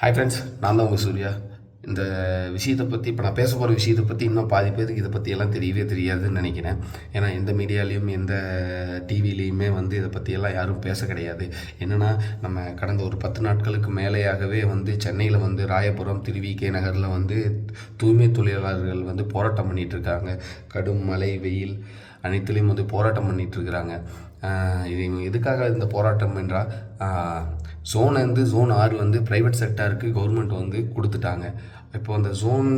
Hi friends, நான் தான் உங்கள் சூர்யா. இந்த விஷயத்தை பற்றி இப்போ நான் பேச போகிற விஷயத்தை பற்றி இன்னும் பாதி பேருக்கு இதை பற்றியெல்லாம் தெரியவே தெரியாதுன்னு நினைக்கிறேன். ஏன்னா எந்த மீடியாலேயும் எந்த டிவிலையுமே இதை பற்றியெல்லாம் யாரும் பேச கிடையாது. என்னென்னா, நம்ம கடந்த ஒரு 10 நாட்களுக்கு மேலேயாகவே சென்னையில் ராயபுரம் திருவிகே நகரில் தூய்மை தொழிலாளர்கள் போராட்டம் பண்ணிகிட்ருக்காங்க. கடும் மழை வெயில் அனைத்துலேயும் போராட்டம் பண்ணிகிட்ருக்குறாங்க. இது எதுக்காக இந்த போராட்டம் என்றால், ஜோன் 6 ப்ரைவேட் செக்டாருக்கு கவர்மெண்ட் கொடுத்துட்டாங்க. இப்போ அந்த ஜோன்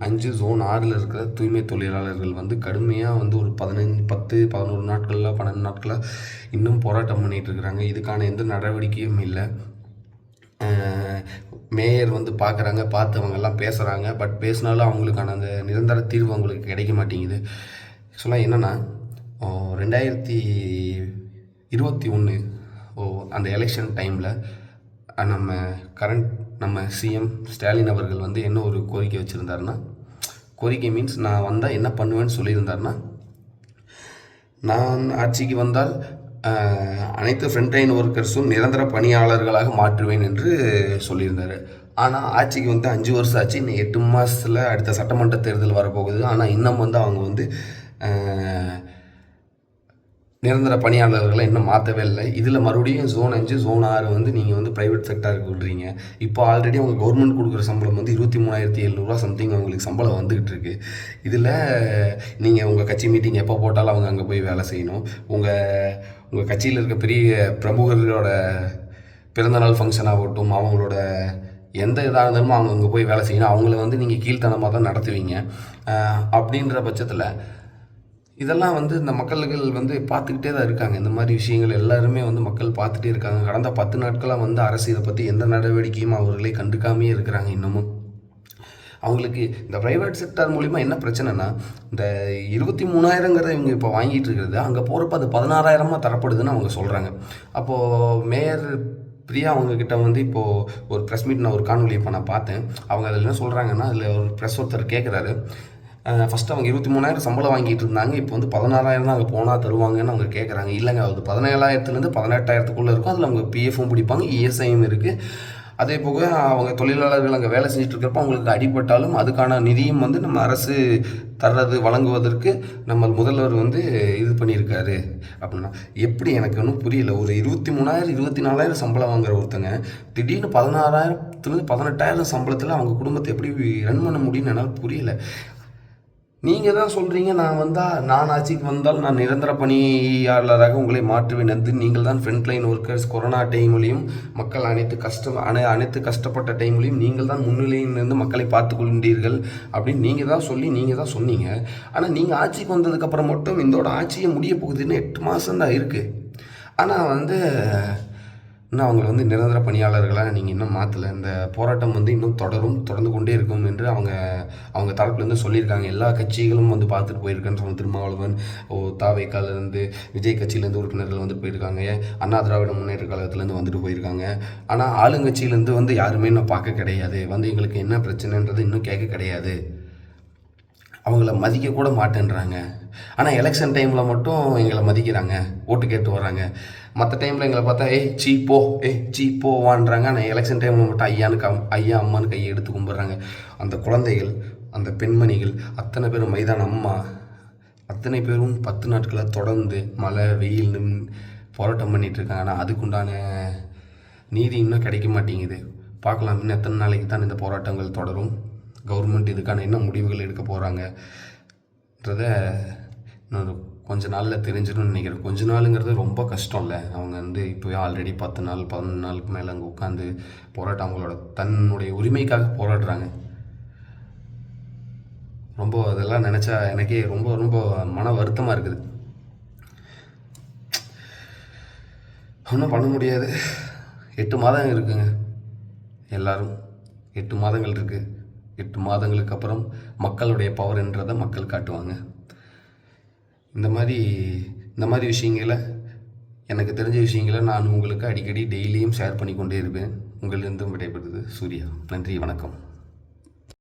5 ஜோன் 6 இருக்கிற தூய்மை தொழிலாளர்கள் கடுமையாக ஒரு 10-11 நாட்களில் 12 நாட்களாக இன்னும் போராட்டம் பண்ணிகிட்ருக்குறாங்க. இதுக்கான எந்த நடவடிக்கையும் இல்லை. மேயர் பார்க்குறாங்க, பார்த்து அவங்கெல்லாம் பேசுகிறாங்க. பட் பேசினாலும் அவங்களுக்கான அந்த நிரந்தர தீர்வு அவங்களுக்கு கிடைக்க மாட்டேங்குது. ஆக்சுவலாக என்னென்னா, 2021 அந்த எலெக்ஷன் டைமில் நம்ம சிஎம் ஸ்டாலின் அவர்கள் என்ன ஒரு கோரிக்கை வச்சுருந்தாருன்னா, கோரிக்கை மீன்ஸ் நான் வந்தால் என்ன பண்ணுவேன்னு சொல்லியிருந்தாருன்னா, நான் ஆட்சிக்கு வந்தால் அனைத்து ஃப்ரண்ட் லைன் ஒர்க்கர்ஸும் நிரந்தர பணியாளர்களாக மாற்றுவேன் என்று சொல்லியிருந்தார். ஆனால் ஆட்சிக்கு 5 வருஷம் ஆச்சு. இன்னும் 8 மாதத்தில் அடுத்த சட்டமன்ற தேர்தல் வரப்போகுது. ஆனால் இன்னும் அவங்க நிரந்தர பணியாளர்களை இன்னும் மாற்றவே இல்லை. இதில் மறுபடியும் ஜோன் 5 ஜோன் 6 நீங்கள் ப்ரைவேட் செக்டாருக்கு விடுறீங்க. இப்போ ஆல்ரெடி அவங்க கவர்மெண்ட் கொடுக்குற சம்பளம் 23,700 சம்திங் அவங்களுக்கு சம்பளம் வந்துக்கிட்டு இருக்குது. இதில் நீங்கள் உங்கள் கட்சி மீட்டிங் எப்போ போட்டாலும் அவங்க அங்கே போய் வேலை செய்யணும். உங்கள் கட்சியில் இருக்க பெரிய பிரமுகர்களோட பிறந்தநாள் ஃபங்க்ஷன் ஆகட்டும், அவங்களோட எந்த இதாக இருந்தாலும் அவங்க அங்கே போய் வேலை செய்யணும். அவங்கள நீங்கள் கீழ்த்தனமாக தான் நடத்துவீங்க. அப்படின்ற பட்சத்தில் இதெல்லாம் இந்த மக்கள்கள் பார்த்துக்கிட்டே தான் இருக்காங்க. இந்த மாதிரி விஷயங்கள் எல்லாருமே மக்கள் பார்த்துட்டே இருக்காங்க. கடந்த 10 நாட்களாக அரசு இதை பற்றி எந்த நடவடிக்கையும் அவர்களே கண்டுக்காமையே இருக்கிறாங்க. இன்னமும் அவங்களுக்கு இந்த ப்ரைவேட் செக்டார் மூலிமா என்ன பிரச்சனைனா, இந்த 23,000ங்கிறத இவங்க இப்போ வாங்கிட்டு இருக்கிறது, அங்கே போகிறப்ப அது 16,000 தரப்படுதுன்னு அவங்க சொல்கிறாங்க. அப்போது மேயர் பிரியா அவங்கக்கிட்ட இப்போது ஒரு ப்ரெஸ் மீட் நான் ஒரு காணொலி இப்போ நான் பார்த்தேன். அவங்க அதில் என்ன சொல்கிறாங்கன்னா, அதில் ஒரு ப்ரெஸ் ஒருத்தர் கேட்குறாரு, ஃபஸ்ட்டு அவங்க 23,000 சம்பளம் வாங்கிட்டு இருந்தாங்க. இப்போ 16,000 தான் அங்கே போனால் தருவாங்கன்னு அவங்க கேட்குறாங்க. இல்லைங்க, அது 17,000லேருந்து 18,000க்குள்ளே இருக்கும். அதில் அவங்க பிஎஃப்பும் பிடிப்பாங்க, இஎஸ்ஐயும் இருக்குது. அதே போக அவங்க தொழிலாளர்கள் அங்கே வேலை செஞ்சுட்டு இருக்கிறப்ப அவங்களுக்கு அடிபட்டாலும் அதுக்கான நிதியும் நம்ம அரசு வழங்குவதற்கு நம்ம முதல்வர் இது பண்ணியிருக்காரு. அப்படின்னா எப்படி எனக்கு ஒன்றும் புரியல. ஒரு 23,000 24,000 சம்பளம் வாங்குற ஒருத்தங்க திடீர்னு 16,000லேருந்து 18,000 சம்பளத்தில் அவங்க குடும்பத்தை எப்படி ரன் பண்ண முடியும்னு என்னால் புரியல. நீங்கள் தான் சொல்கிறீங்க, நான் ஆட்சிக்கு வந்தால் நான் நிரந்தர பணியாளராக உங்களை மாற்றுவேன் என்று. நீங்கள் தான் ஃப்ரண்ட் லைன் ஒர்க்கர்ஸ். கொரோனா டைம்லையும் மக்கள் அனைத்து கஷ்டப்பட்ட டைம்லையும் நீங்கள் தான் முன்னிலையிலிருந்து மக்களை பார்த்து கொண்டீர்கள் அப்படின்னு நீங்கள் தான் சொன்னீங்க. ஆனால் நீங்கள் ஆட்சிக்கு வந்ததுக்கப்புறம் மட்டும் இதோட ஆட்சியை முடிய போகுதுன்னு 8 மாதம் தான் இருக்குது. ஆனால் இன்னும் அவங்களை நிரந்தர பணியாளர்களாக நீங்கள் இன்னும் மாற்றலை. இந்த போராட்டம் இன்னும் தொடர்ந்து கொண்டே இருக்கும் என்று அவங்க தரப்புலேருந்து சொல்லியிருக்காங்க. எல்லா கட்சிகளும் பார்த்துட்டு போயிருக்கான்னு சொன்ன திருமாவளவன், தாவேக்காலேருந்து, விஜய் கட்சியிலேருந்து உறுப்பினர்கள் போயிருக்காங்க. அண்ணா திராவிட முன்னேற்ற கழகத்துலேருந்து போயிருக்காங்க. ஆனால் ஆளுங்கட்சியிலேருந்து யாருமே இன்னும் பார்க்க கிடையாது. எங்களுக்கு என்ன பிரச்சனைன்றது இன்னும் கேட்க கிடையாது. அவங்கள மதிக்க கூட மாட்டேன்றாங்க. ஆனால் எலெக்ஷன் டைமில் மட்டும் எங்களை மதிக்கிறாங்க, ஓட்டு கேட்டு வர்றாங்க. மற்ற டைமில் எங்களை பார்த்தா சீ போவான்றாங்க. ஆனால் எலெக்ஷன் டைமில் மட்டும் ஐயா அம்மான்னு கையை எடுத்து கும்பிட்றாங்க. அந்த குழந்தைகள், அந்த பெண்மணிகள், அத்தனை பேரும் மைதான அம்மா, அத்தனை பேரும் 10 நாட்களாக தொடர்ந்து மழை வெயில் போராட்டம் பண்ணிகிட்ருக்காங்க. ஆனால் அதுக்குண்டான நீதி இன்னும் கிடைக்க மாட்டேங்குது. பார்க்கலாம் இன்னும் எத்தனை நாளைக்கு தான் இந்த போராட்டங்கள் தொடரும். கவர்மெண்ட் இதுக்கான என்ன முடிவுகள் எடுக்க போகிறாங்கன்றத இன்னொரு கொஞ்ச நாளில் தெரிஞ்சிடும்னு நினைக்கிறேன். கொஞ்ச நாளுங்கிறது ரொம்ப கஷ்டம் இல்லை. அவங்க இப்போவே ஆல்ரெடி 10 நாள் 11 நாளுக்கு மேலே அங்கே உட்காந்து போராட்டம் அவங்களோட தன்னுடைய உரிமைக்காக போராடுறாங்க. ரொம்ப அதெல்லாம் நினச்சா எனக்கே ரொம்ப ரொம்ப மன வருத்தமாக இருக்குது. ஒன்றும் பண்ண முடியாது. 8 மாதம் இருக்குங்க. எல்லாரும் 8 மாதங்கள் இருக்குது. 8 மாதங்களுக்கு அப்புறம் மக்களுடைய பவர்ன்றதை மக்கள் காட்டுவாங்க. இந்த மாதிரி விஷயங்களை, எனக்கு தெரிஞ்ச விஷயங்களை நான் உங்களுக்கு அடிக்கடி டெய்லியும் ஷேர் பண்ணி கொண்டே இருப்பேன். உங்களிலிருந்தும் விடைபெறுவது சூர்யா. நன்றி, வணக்கம்.